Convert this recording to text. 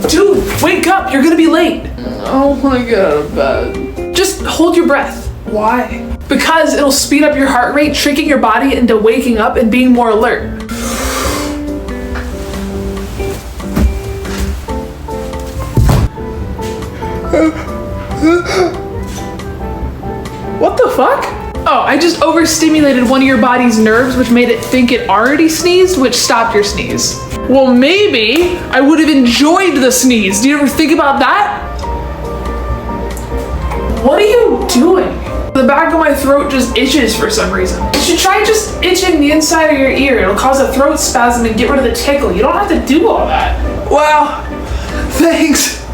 Dude, wake up, you're gonna be late. I don't want to get out of bed. Just hold your breath. Why? Because it'll speed up your heart rate, tricking your body into waking up and being more alert. What the fuck? Oh, I just overstimulated one of your body's nerves, which made it think it already sneezed, which stopped your sneeze. Well, maybe I would have enjoyed the sneeze. Do you ever think about that? What are you doing? The back of my throat just itches for some reason. You should try just itching the inside of your ear. It'll cause a throat spasm and get rid of the tickle. You don't have to do all that. Wow, thanks.